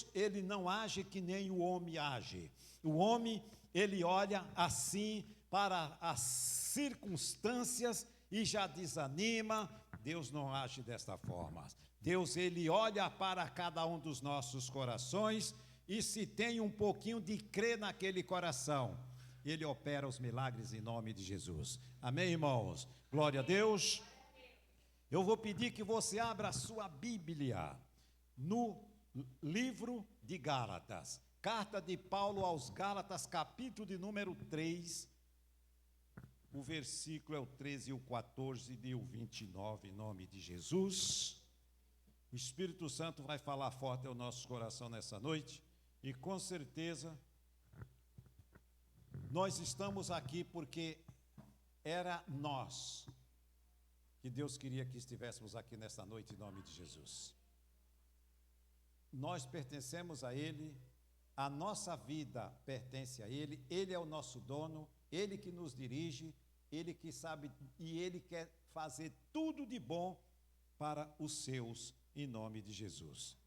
Deus, ele não age que nem o homem age. O homem, ele olha assim para as circunstâncias e já desanima. Deus não age desta forma. Deus, ele olha para cada um dos nossos corações e se tem um pouquinho de crer naquele coração, ele opera os milagres em nome de Jesus. Amém, irmãos? Glória a Deus. Eu vou pedir que você abra a sua Bíblia no livro de Gálatas. Carta de Paulo aos Gálatas, capítulo de número 3. O versículo é o 13 e o 14 e o 29, em nome de Jesus. O Espírito Santo vai falar forte ao nosso coração nessa noite. E com certeza, nós estamos aqui porque era nós que Deus queria que estivéssemos aqui nesta noite, em nome de Jesus. Nós pertencemos a Ele, a nossa vida pertence a Ele, Ele é o nosso dono, Ele que nos dirige, Ele que sabe e Ele quer fazer tudo de bom para os seus, em nome de Jesus.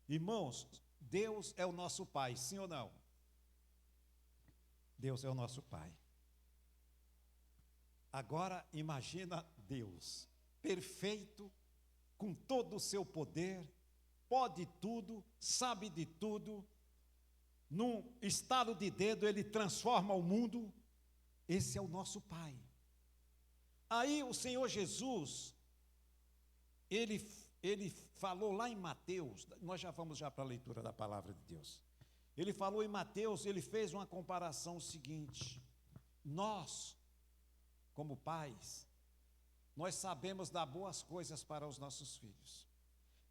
Irmãos, Deus é o nosso Pai, sim ou não? Deus é o nosso Pai. Agora imagina Deus, perfeito, com todo o seu poder, pode tudo, sabe de tudo, num estalo de dedo ele transforma o mundo. Esse é o nosso Pai. Aí o Senhor Jesus, ele falou lá em Mateus, nós já vamos para a leitura da palavra de Deus. Ele falou em Mateus, ele fez uma comparação seguinte: nós, como pais, nós sabemos dar boas coisas para os nossos filhos.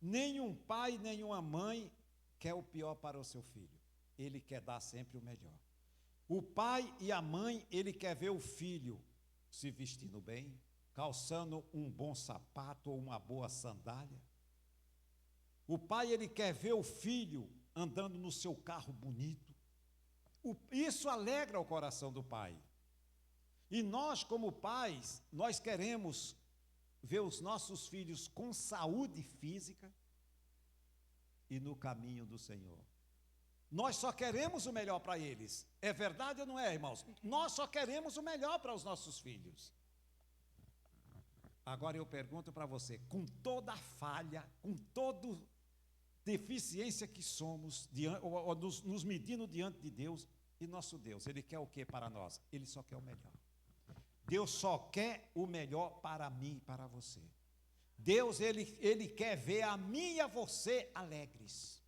Nenhum pai, nenhuma mãe quer o pior para o seu filho. Ele quer dar sempre o melhor. O pai e a mãe, ele quer ver o filho se vestindo bem, calçando um bom sapato ou uma boa sandália. O pai, ele quer ver o filho andando no seu carro bonito. Isso alegra o coração do pai. E nós, como pais, nós queremos ver os nossos filhos com saúde física e no caminho do Senhor. Nós só queremos o melhor para eles. É verdade ou não é, irmãos? Nós só queremos o melhor para os nossos filhos. Agora eu pergunto para você, com toda a falha, com toda deficiência que somos, nos medindo diante de Deus, e nosso Deus, Ele quer o que para nós? Ele só quer o melhor. Deus só quer o melhor para mim e para você. Deus, ele quer ver a mim e a você alegres.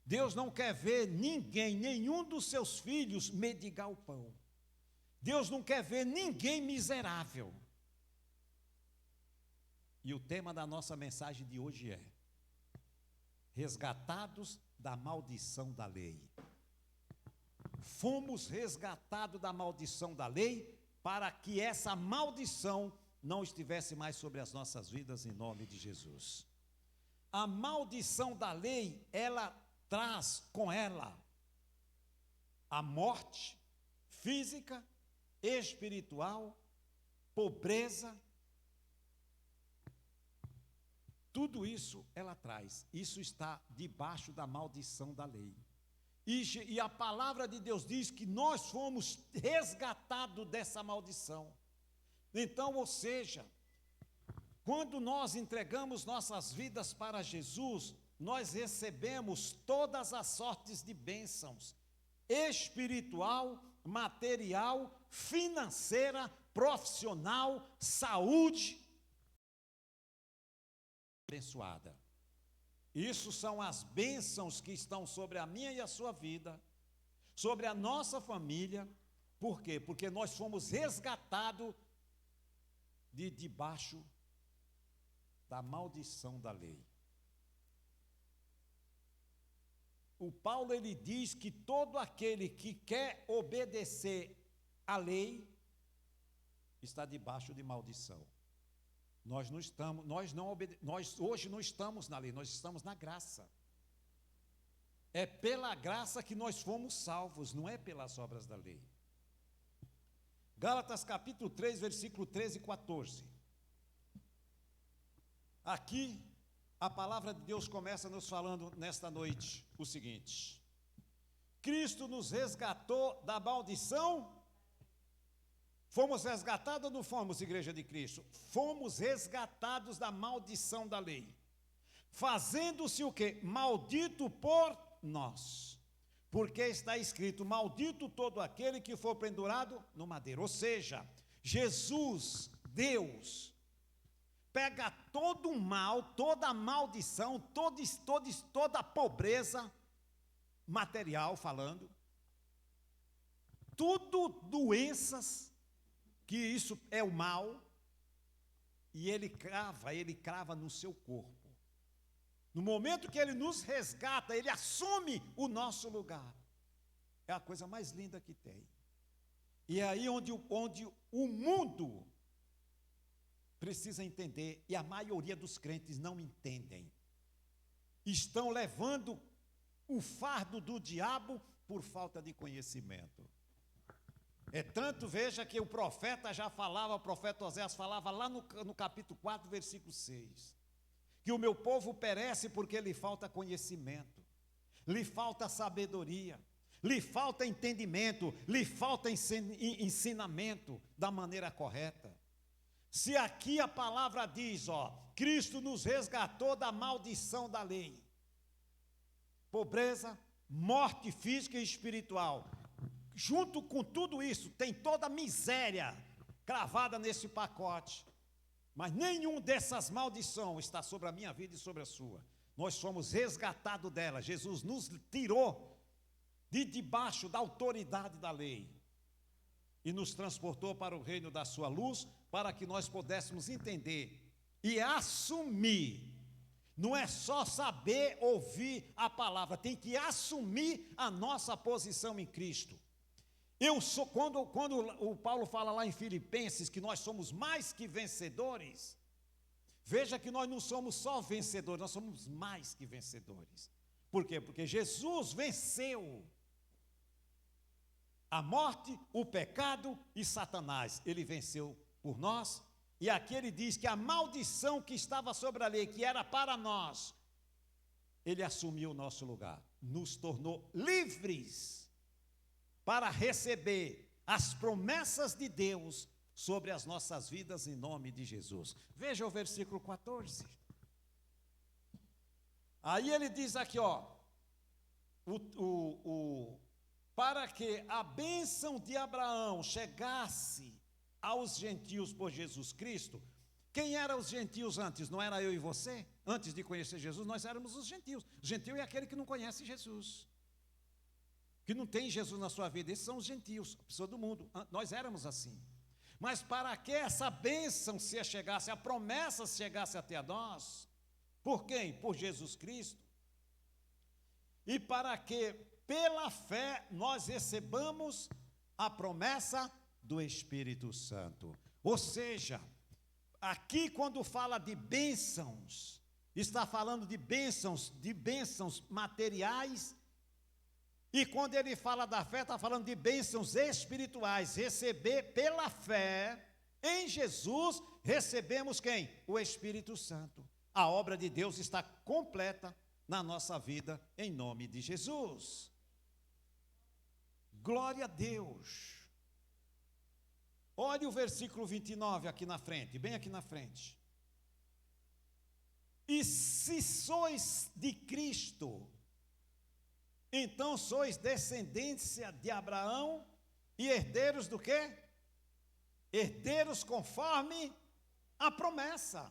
Deus não quer ver ninguém, nenhum dos seus filhos mendigar o pão. Deus não quer ver ninguém miserável. E o tema da nossa mensagem de hoje é: resgatados da maldição da lei. Fomos resgatados da maldição da lei para que essa maldição não estivesse mais sobre as nossas vidas, em nome de Jesus. A maldição da lei, ela traz com ela a morte física, espiritual, pobreza. Tudo isso ela traz. Isso está debaixo da maldição da lei. E a palavra de Deus diz que nós fomos resgatados dessa maldição. Então, ou seja, quando nós entregamos nossas vidas para Jesus, nós recebemos todas as sortes de bênçãos, espiritual, material, financeira, profissional, saúde abençoada. Isso são as bênçãos que estão sobre a minha e a sua vida, sobre a nossa família. Por quê? Porque nós fomos resgatados de debaixo da maldição da lei. O Paulo, ele diz que todo aquele que quer obedecer à lei está debaixo de maldição. Nós hoje não estamos na lei, nós estamos na graça. É pela graça que nós fomos salvos, não é pelas obras da lei. Gálatas capítulo 3, versículo 13 e 14. Aqui, a palavra de Deus começa nos falando nesta noite o seguinte: Cristo nos resgatou da maldição. Fomos resgatados ou não fomos, igreja de Cristo? Fomos resgatados da maldição da lei, fazendo-se o quê? Maldito por nós, porque está escrito: maldito todo aquele que for pendurado no madeiro. Ou seja, Jesus, Deus, pega todo o mal, toda a maldição, toda a pobreza material falando, tudo doenças, que isso é o mal, e ele crava no seu corpo. No momento que ele nos resgata, ele assume o nosso lugar. É a coisa mais linda que tem. E é aí onde o mundo precisa entender, e a maioria dos crentes não entendem. Estão levando o fardo do diabo por falta de conhecimento. É tanto, veja, que o profeta já falava, o profeta Oséias falava lá no capítulo 4, versículo 6, que o meu povo perece porque lhe falta conhecimento, lhe falta sabedoria, lhe falta entendimento, lhe falta ensinamento da maneira correta. Se aqui a palavra diz, Cristo nos resgatou da maldição da lei, pobreza, morte física e espiritual, junto com tudo isso, tem toda a miséria cravada nesse pacote, mas nenhum dessas maldições está sobre a minha vida e sobre a sua. Nós somos resgatados dela. Jesus nos tirou de debaixo da autoridade da lei e nos transportou para o reino da sua luz, para que nós pudéssemos entender e assumir. Não é só saber ouvir a palavra, tem que assumir a nossa posição em Cristo. Quando o Paulo fala lá em Filipenses que nós somos mais que vencedores, veja que nós não somos só vencedores, nós somos mais que vencedores. Por quê? Porque Jesus venceu a morte, o pecado e Satanás. Ele venceu por nós, e aqui ele diz que a maldição que estava sobre a lei, que era para nós, ele assumiu o nosso lugar, nos tornou livres para receber as promessas de Deus sobre as nossas vidas em nome de Jesus. Veja o versículo 14. Aí ele diz aqui, para que a bênção de Abraão chegasse aos gentios por Jesus Cristo. Quem eram os gentios antes? Não era eu e você? Antes de conhecer Jesus, nós éramos os gentios. O gentio é aquele que não conhece Jesus, que não tem Jesus na sua vida. Esses são os gentios, a pessoa do mundo. Nós éramos assim. Mas para que essa bênção se chegasse, a promessa chegasse até a nós, por quem? Por Jesus Cristo. E para que, pela fé, nós recebamos a promessa do Espírito Santo. Ou seja, aqui quando fala de bênçãos, está falando de bênçãos materiais. E quando ele fala da fé, está falando de bênçãos espirituais. Receber pela fé em Jesus, recebemos quem? O Espírito Santo. A obra de Deus está completa na nossa vida, em nome de Jesus. Glória a Deus. Olha o versículo 29 aqui na frente, bem aqui na frente. E se sois de Cristo, então sois descendência de Abraão e herdeiros do quê? Herdeiros conforme a promessa.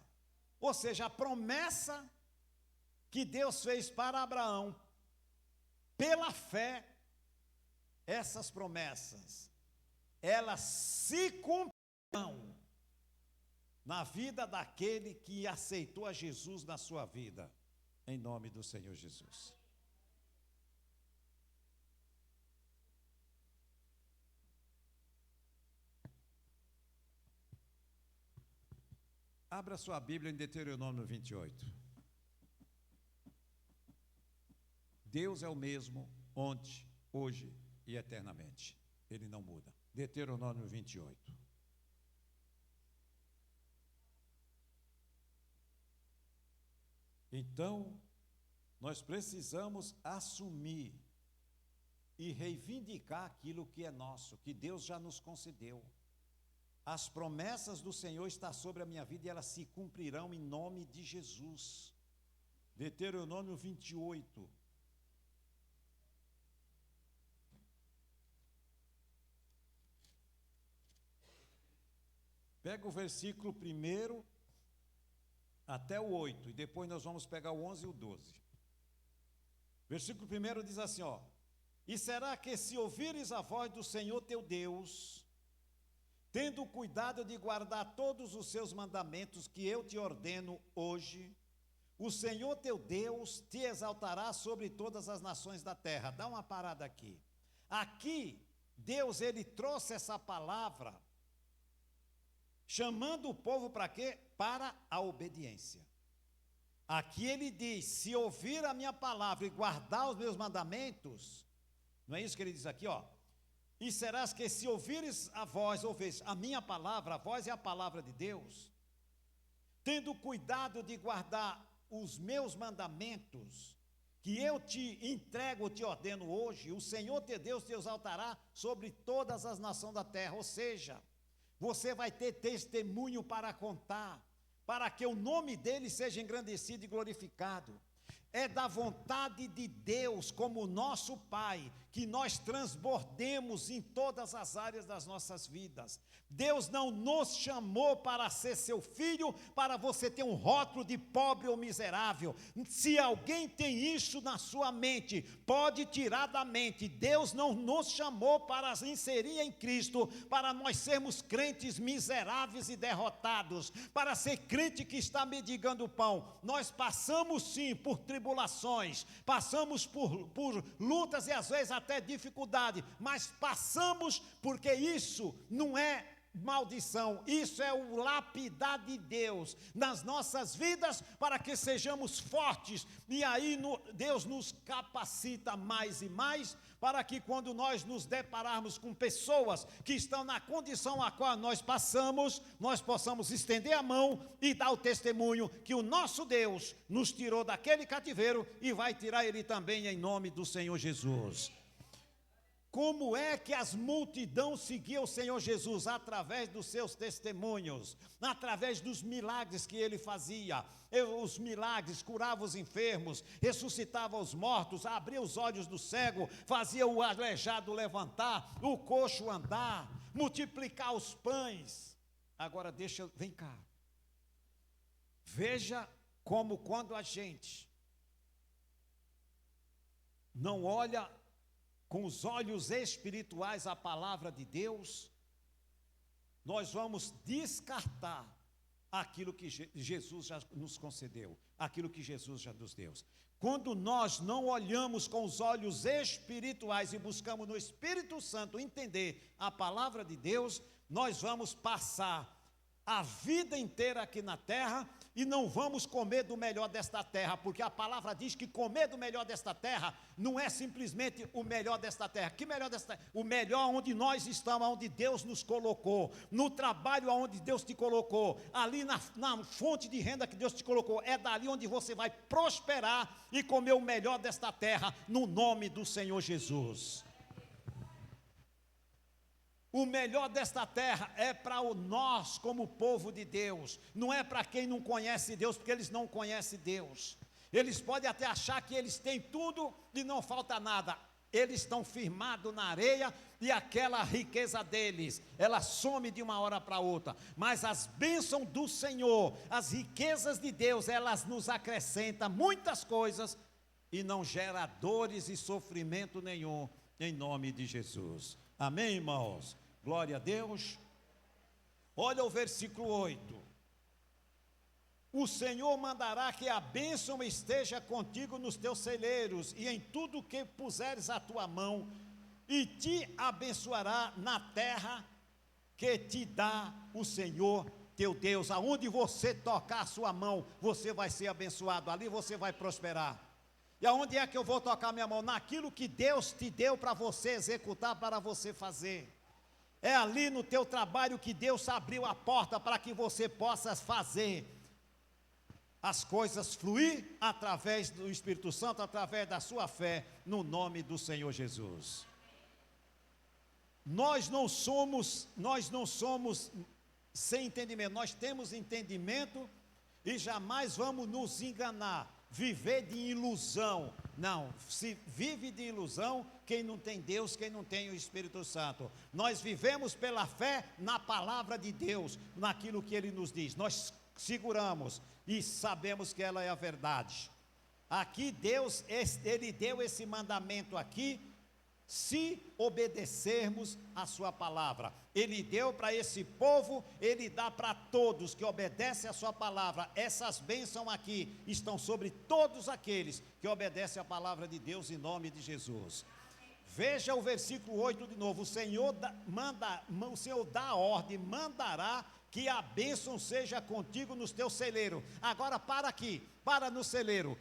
Ou seja, a promessa que Deus fez para Abraão, pela fé, essas promessas, elas se cumprirão na vida daquele que aceitou a Jesus na sua vida, em nome do Senhor Jesus. Abra sua Bíblia em Deuteronômio 28. Deus é o mesmo ontem, hoje e eternamente. Ele não muda. Deuteronômio 28. Então, nós precisamos assumir e reivindicar aquilo que é nosso, que Deus já nos concedeu. As promessas do Senhor estão sobre a minha vida e elas se cumprirão em nome de Jesus. Deuteronômio 28. Pega o versículo 1 até o 8, e depois nós vamos pegar o 11 e o 12. Versículo 1 diz assim, ó: E será que se ouvires a voz do Senhor teu Deus, tendo cuidado de guardar todos os seus mandamentos que eu te ordeno hoje, o Senhor teu Deus te exaltará sobre todas as nações da terra. Dá uma parada aqui. Aqui, Deus, ele trouxe essa palavra chamando o povo para quê? Para a obediência. Aqui ele diz: se ouvir a minha palavra e guardar os meus mandamentos, não é isso que ele diz aqui, ó? E serás que se ouvires a voz, ouves a minha palavra, a voz é a palavra de Deus, tendo cuidado de guardar os meus mandamentos, que eu te entrego, te ordeno hoje, o Senhor teu Deus te exaltará sobre todas as nações da terra. Ou seja, você vai ter testemunho para contar, para que o nome dele seja engrandecido e glorificado. É da vontade de Deus, como nosso Pai, que nós transbordemos em todas as áreas das nossas vidas. Deus não nos chamou para ser seu filho, para você ter um rótulo de pobre ou miserável. Se alguém tem isso na sua mente, pode tirar da mente. Deus não nos chamou para inserir em Cristo, para nós sermos crentes miseráveis e derrotados, para ser crente que está mendigando pão. Nós passamos sim por tribulações, passamos por lutas e às vezes até dificuldade, mas passamos porque isso não é maldição, isso é o lapidar de Deus nas nossas vidas, para que sejamos fortes, e aí Deus nos capacita mais e mais, para que quando nós nos depararmos com pessoas que estão na condição a qual nós passamos, nós possamos estender a mão e dar o testemunho que o nosso Deus nos tirou daquele cativeiro e vai tirar ele também em nome do Senhor Jesus. Como é que as multidões seguiam o Senhor Jesus? Através dos seus testemunhos, através dos milagres que ele fazia. Os milagres, curava os enfermos, ressuscitava os mortos, abria os olhos do cego, fazia o aleijado levantar, o coxo andar, multiplicar os pães. Agora vem cá. Veja como quando a gente não olha com os olhos espirituais a palavra de Deus, nós vamos descartar aquilo que Jesus já nos concedeu, aquilo que Jesus já nos deu. Quando nós não olhamos com os olhos espirituais e buscamos no Espírito Santo entender a palavra de Deus, nós vamos passar a vida inteira aqui na terra e não vamos comer do melhor desta terra, porque a palavra diz que comer do melhor desta terra não é simplesmente o melhor desta terra. Que melhor desta terra? O melhor onde nós estamos, onde Deus nos colocou, no trabalho onde Deus te colocou, ali na fonte de renda que Deus te colocou, é dali onde você vai prosperar e comer o melhor desta terra, no nome do Senhor Jesus. O melhor desta terra é para nós como povo de Deus, não é para quem não conhece Deus, porque eles não conhecem Deus. Eles podem até achar que eles têm tudo e não falta nada. Eles estão firmados na areia e aquela riqueza deles, ela some de uma hora para outra. Mas as bênçãos do Senhor, as riquezas de Deus, elas nos acrescentam muitas coisas e não gera dores e sofrimento nenhum, em nome de Jesus. Amém, irmãos? Glória a Deus. Olha o versículo 8. O Senhor mandará que a bênção esteja contigo nos teus celeiros e em tudo que puseres a tua mão, e te abençoará na terra que te dá o Senhor teu Deus. Aonde você tocar a sua mão, você vai ser abençoado, ali você vai prosperar. E aonde é que eu vou tocar minha mão? Naquilo que Deus te deu para você executar, para você fazer. É ali no teu trabalho que Deus abriu a porta para que você possa fazer. as coisas fluir através do Espírito Santo, através da sua fé, no nome do Senhor Jesus. Nós não somos sem entendimento, nós temos entendimento e jamais vamos nos enganar, viver de ilusão. Não, se vive de ilusão quem não tem Deus, quem não tem o Espírito Santo. Nós vivemos pela fé na palavra de Deus, naquilo que Ele nos diz. Nós seguramos e sabemos que ela é a verdade. Aqui Deus, Ele deu esse mandamento aqui, se obedecermos a sua palavra. Ele deu para esse povo, Ele dá para todos que obedecem a sua palavra. Essas bênçãos aqui estão sobre todos aqueles que obedecem a palavra de Deus em nome de Jesus. Veja o versículo 8 de novo. O Senhor dá a ordem, mandará que a bênção seja contigo nos teus celeiros. Agora para aqui, para no celeiro.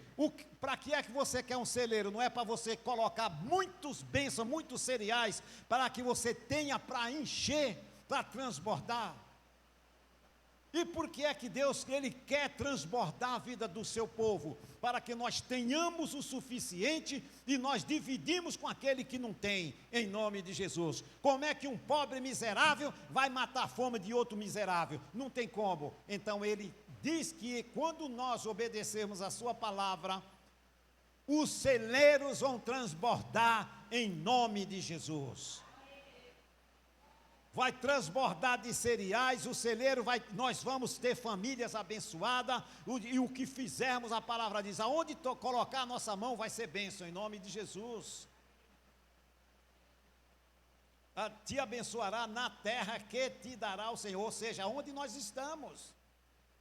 Para que é que você quer um celeiro? Não é para você colocar muitos bênçãos, muitos cereais, para que você tenha para encher, para transbordar. E por que é que Deus, Ele quer transbordar a vida do seu povo? Para que nós tenhamos o suficiente e nós dividimos com aquele que não tem, em nome de Jesus. Como é que um pobre miserável vai matar a fome de outro miserável? Não tem como. Então Ele diz que quando nós obedecermos a sua palavra, os celeiros vão transbordar em nome de Jesus. Vai transbordar de cereais, o celeiro nós vamos ter famílias abençoadas, e o que fizermos, a palavra diz, aonde colocar a nossa mão vai ser bênção, em nome de Jesus. Te abençoará na terra que te dará o Senhor, ou seja, onde nós estamos.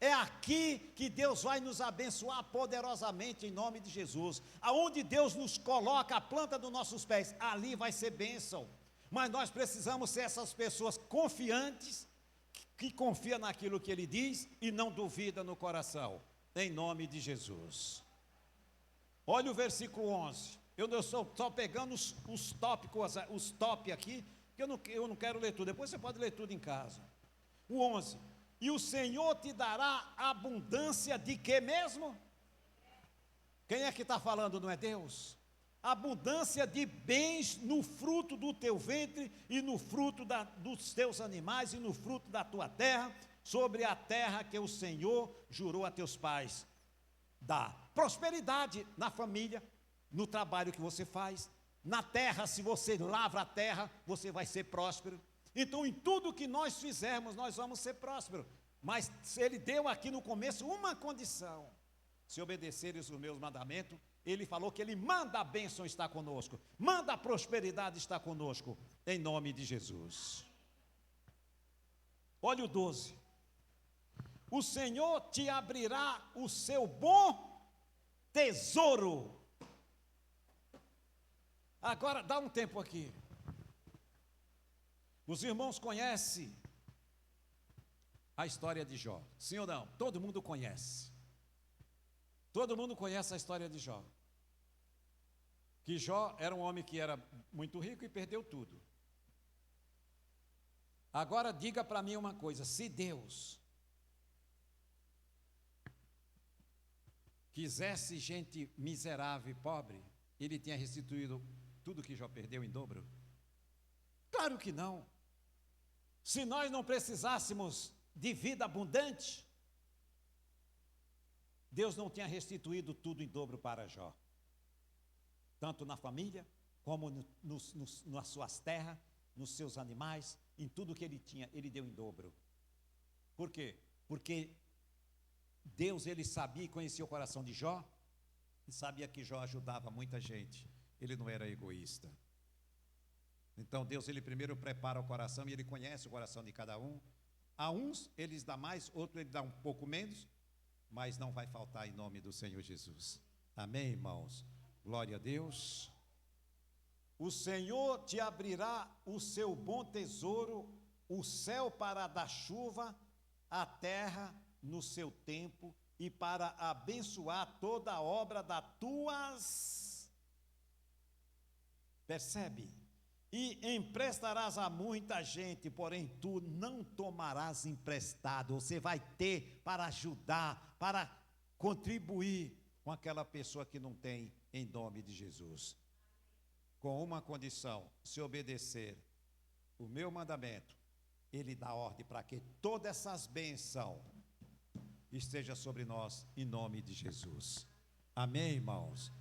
É aqui que Deus vai nos abençoar poderosamente, em nome de Jesus. Aonde Deus nos coloca a planta dos nossos pés, ali vai ser bênção. Mas nós precisamos ser essas pessoas confiantes, que confiam naquilo que Ele diz e não duvida no coração, em nome de Jesus. Olha o versículo 11, eu estou só pegando os tópicos, os top aqui, que eu não quero ler tudo, depois você pode ler tudo em casa. O 11, e o Senhor te dará abundância de quê mesmo? Quem é que está falando, não é Deus? Abundância de bens no fruto do teu ventre e no fruto dos teus animais e no fruto da tua terra, sobre a terra que o Senhor jurou a teus pais. Dá prosperidade na família, no trabalho que você faz, na terra, se você lavra a terra, você vai ser próspero. Então, em tudo que nós fizermos, nós vamos ser prósperos. Mas Ele deu aqui no começo uma condição: se obedecerem os meus mandamentos. Ele falou que Ele manda a bênção estar conosco, manda a prosperidade estar conosco, em nome de Jesus. Olha o 12. O Senhor te abrirá o seu bom tesouro. Agora, dá um tempo aqui. Os irmãos conhecem a história de Jó, sim ou não? Todo mundo conhece. Todo mundo conhece a história de Jó. Que Jó era um homem que era muito rico e perdeu tudo. Agora diga para mim uma coisa: se Deus quisesse gente miserável e pobre, Ele tinha restituído tudo que Jó perdeu em dobro? Claro que não. Se nós não precisássemos de vida abundante, Deus não tinha restituído tudo em dobro para Jó. Tanto na família, como nas suas terras, nos seus animais, em tudo que ele tinha, ele deu em dobro. Por quê? Porque Deus, Ele sabia e conhecia o coração de Jó, e sabia que Jó ajudava muita gente, ele não era egoísta. Então Deus, Ele primeiro prepara o coração e Ele conhece o coração de cada um. A uns Ele dá mais, outros Ele dá um pouco menos, mas não vai faltar em nome do Senhor Jesus. Amém, irmãos? Glória a Deus. O Senhor te abrirá o seu bom tesouro, o céu para dar chuva, a terra no seu tempo, e para abençoar toda a obra das tuas. Percebe? E emprestarás a muita gente, porém tu não tomarás emprestado. Você vai ter para ajudar, para contribuir com aquela pessoa que não tem, em nome de Jesus. Com uma condição: se obedecer o meu mandamento, Ele dá ordem para que todas essas bênçãos estejam sobre nós, em nome de Jesus. Amém, irmãos?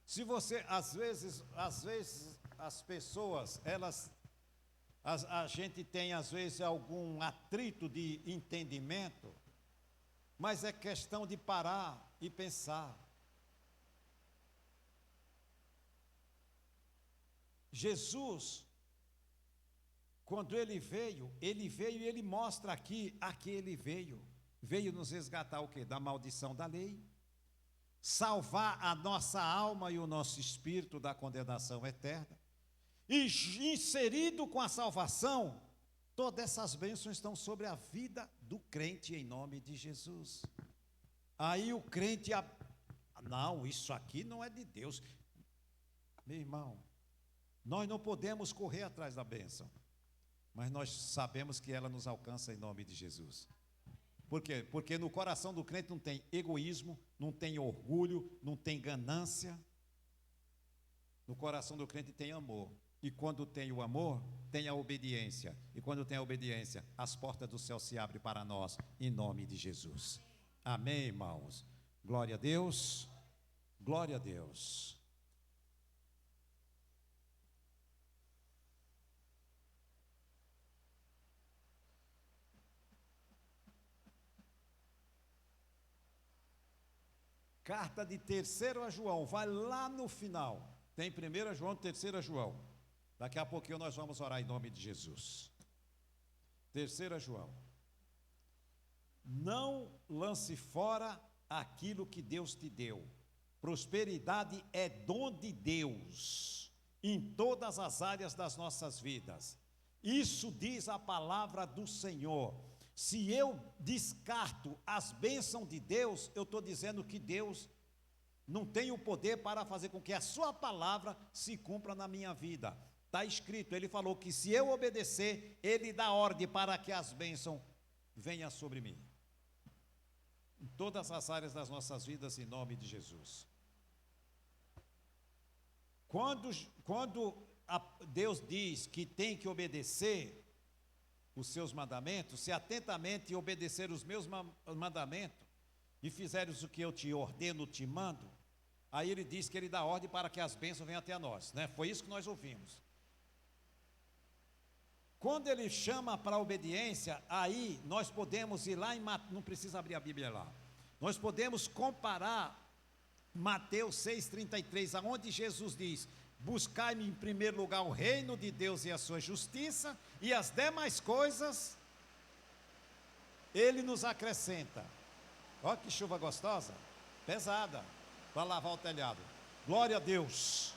Se você, às vezes as pessoas, a gente tem às vezes algum atrito de entendimento, mas é questão de parar e pensar. Jesus, quando ele veio e ele mostra aqui ele veio nos resgatar o quê? Da maldição da lei, salvar a nossa alma e o nosso espírito da condenação eterna, e inserido com a salvação, todas essas bênçãos estão sobre a vida do crente, em nome de Jesus. Aí o crente, não, isso aqui não é de Deus. Meu irmão, nós não podemos correr atrás da bênção, mas nós sabemos que ela nos alcança em nome de Jesus. Por quê? Porque no coração do crente não tem egoísmo, não tem orgulho, não tem ganância. No coração do crente tem amor. E quando tem o amor, tem a obediência. E quando tem a obediência, as portas do céu se abrem para nós, em nome de Jesus. Amém, irmãos? Glória a Deus. Glória a Deus. Carta de 3 João, vai lá no final. Tem 1 João, 3 João. Daqui a pouquinho nós vamos orar em nome de Jesus. 3 João. Não lance fora aquilo que Deus te deu. Prosperidade é dom de Deus em todas as áreas das nossas vidas. Isso diz a palavra do Senhor. Se eu descarto as bênçãos de Deus, eu estou dizendo que Deus não tem o poder para fazer com que a sua palavra se cumpra na minha vida. Está escrito, ele falou que se eu obedecer, ele dá ordem para que as bênçãos venham sobre mim. Em todas as áreas das nossas vidas, em nome de Jesus. Quando Deus diz que tem que obedecer os seus mandamentos, se atentamente obedecer os meus mandamentos, e fizeres o que eu te ordeno, te mando, aí ele diz que ele dá ordem para que as bênçãos venham até nós, né? Foi isso que nós ouvimos. Quando ele chama para a obediência, aí nós podemos ir lá em Mateus, não precisa abrir a Bíblia lá, nós podemos comparar Mateus 6,33, aonde Jesus diz: buscai-me em primeiro lugar o reino de Deus e a sua justiça, e as demais coisas ele nos acrescenta. Olha que chuva gostosa, pesada, para lavar o telhado. Glória a Deus.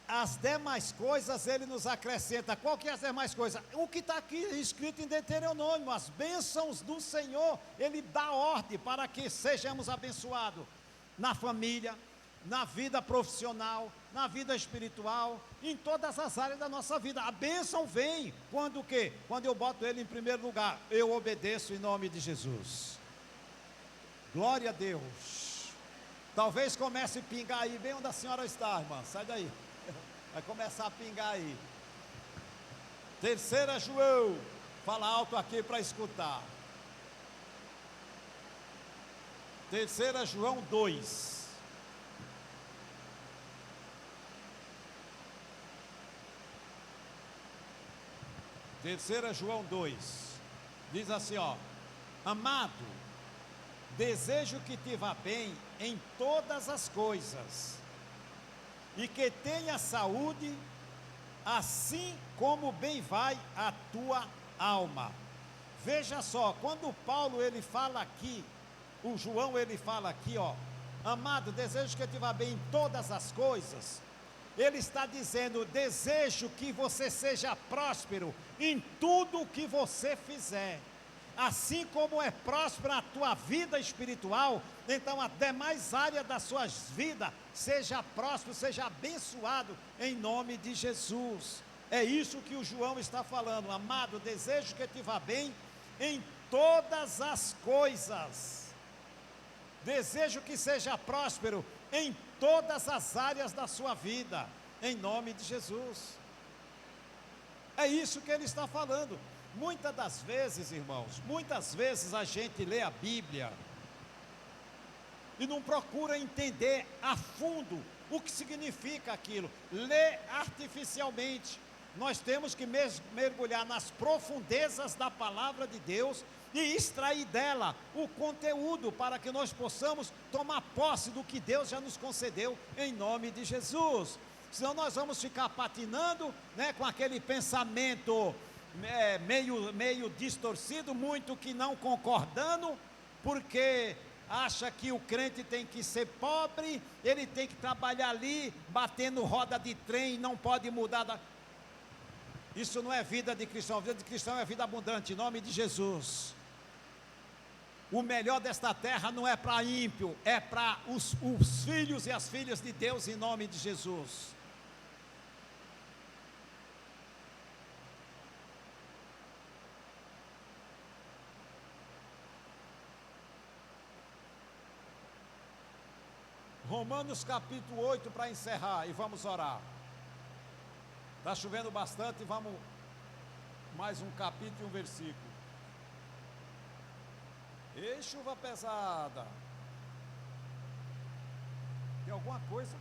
As demais coisas ele nos acrescenta. Qual que é as demais coisas? O que está aqui escrito em Deuteronômio, as bênçãos do Senhor, ele dá ordem para que sejamos abençoados na família, na vida profissional, na vida espiritual, em todas as áreas da nossa vida. A bênção vem quando o quê? Quando eu boto ele em primeiro lugar, eu obedeço em nome de Jesus. Glória a Deus. Talvez comece a pingar aí, bem onde a senhora está, irmã, sai daí. Vai começar a pingar aí. 3 João, fala alto aqui para escutar. 3 João 2. Terceira João 2, diz assim, ó: amado, desejo que te vá bem em todas as coisas, e que tenha saúde, assim como bem vai a tua alma. Veja só, quando Paulo ele fala aqui, o João ele fala aqui, ó: amado, desejo que te vá bem em todas as coisas. Ele está dizendo: desejo que você seja próspero em tudo o que você fizer. Assim como é próspera a tua vida espiritual, então a demais área da sua vida seja próspero, seja abençoado em nome de Jesus. É isso que o João está falando: amado, desejo que te vá bem em todas as coisas. Desejo que seja próspero em todas as áreas da sua vida, em nome de Jesus. É isso que ele está falando. Muitas das vezes, irmãos, muitas vezes a gente lê a Bíblia e não procura entender a fundo o que significa aquilo, lê artificialmente. Nós temos que mergulhar nas profundezas da palavra de Deus e extrair dela o conteúdo para que nós possamos tomar posse do que Deus já nos concedeu em nome de Jesus. Senão nós vamos ficar patinando, né, com aquele pensamento meio distorcido, muito que não concordando, porque acha que o crente tem que ser pobre, ele tem que trabalhar ali, batendo roda de trem, não pode mudar. Isso não é vida de cristão. A vida de cristão é vida abundante, em nome de Jesus. O melhor desta terra não é para ímpio, é para os filhos e as filhas de Deus, em nome de Jesus. Romanos capítulo 8, para encerrar, e vamos orar. Está chovendo bastante, vamos mais um capítulo e um versículo. Ei, chuva pesada. Tem alguma coisa?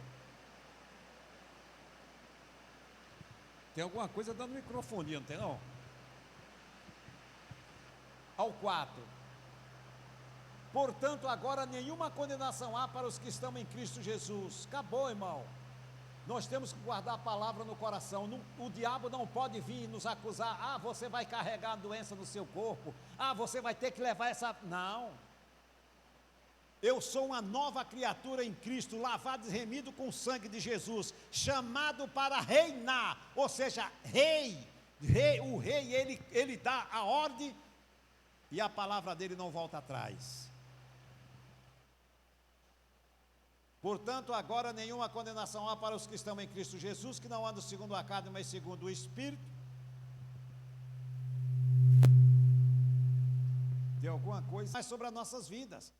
Tem alguma coisa dando microfonia, não tem não? Ao 4. Portanto, agora nenhuma condenação há para os que estão em Cristo Jesus. Acabou, irmão. Nós temos que guardar a palavra no coração. O diabo não pode vir nos acusar. Ah, você vai carregar a doença no seu corpo. Ah, você vai ter que levar essa... Não. Eu sou uma nova criatura em Cristo, lavado e remido com o sangue de Jesus, chamado para reinar. Ou seja, o rei, ele dá a ordem e a palavra dele não volta atrás. Portanto, agora nenhuma condenação há para os que estão em Cristo Jesus, que não andam segundo a carne, mas segundo o Espírito. Tem alguma coisa mais sobre as nossas vidas.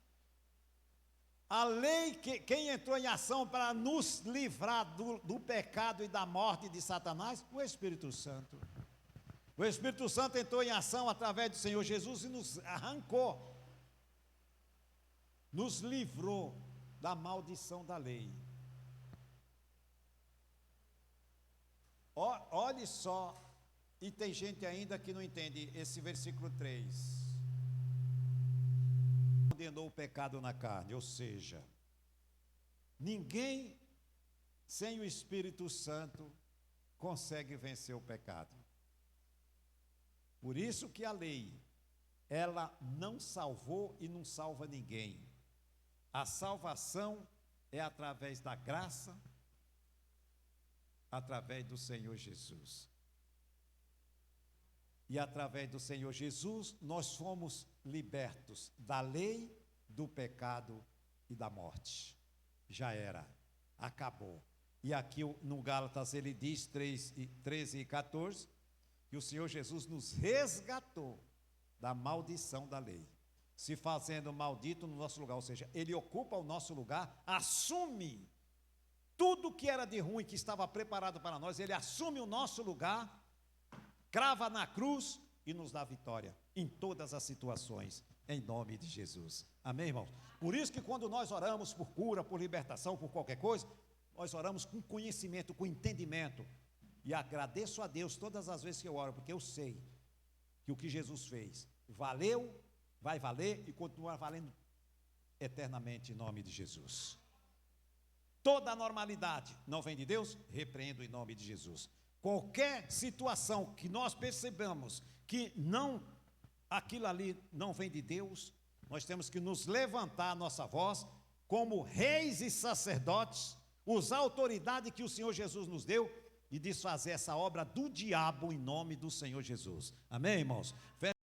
A lei, quem entrou em ação para nos livrar do pecado e da morte de Satanás? O Espírito Santo. O Espírito Santo entrou em ação através do Senhor Jesus e nos arrancou, nos livrou da maldição da lei. Olhe só, e tem gente ainda que não entende esse versículo 3. Condenou o pecado na carne, ou seja, ninguém sem o Espírito Santo consegue vencer o pecado. Por isso que a lei, ela não salvou e não salva ninguém. A salvação é através da graça, através do Senhor Jesus. E através do Senhor Jesus, nós fomos libertos da lei, do pecado e da morte. Já era, acabou. E aqui no Gálatas ele diz 13 e 14, que o Senhor Jesus nos resgatou da maldição da lei, se fazendo maldito no nosso lugar, ou seja, ele ocupa o nosso lugar, assume tudo que era de ruim, que estava preparado para nós, ele assume o nosso lugar, crava na cruz e nos dá vitória em todas as situações, em nome de Jesus. Amém, irmãos? Por isso que quando nós oramos por cura, por libertação, por qualquer coisa, nós oramos com conhecimento, com entendimento, e agradeço a Deus todas as vezes que eu oro, porque eu sei que o que Jesus fez valeu, vai valer e continuar valendo eternamente em nome de Jesus. Toda normalidade não vem de Deus, repreendo em nome de Jesus. Qualquer situação que nós percebamos que não, aquilo ali não vem de Deus, nós temos que nos levantar a nossa voz como reis e sacerdotes, usar a autoridade que o Senhor Jesus nos deu e desfazer essa obra do diabo em nome do Senhor Jesus. Amém, irmãos?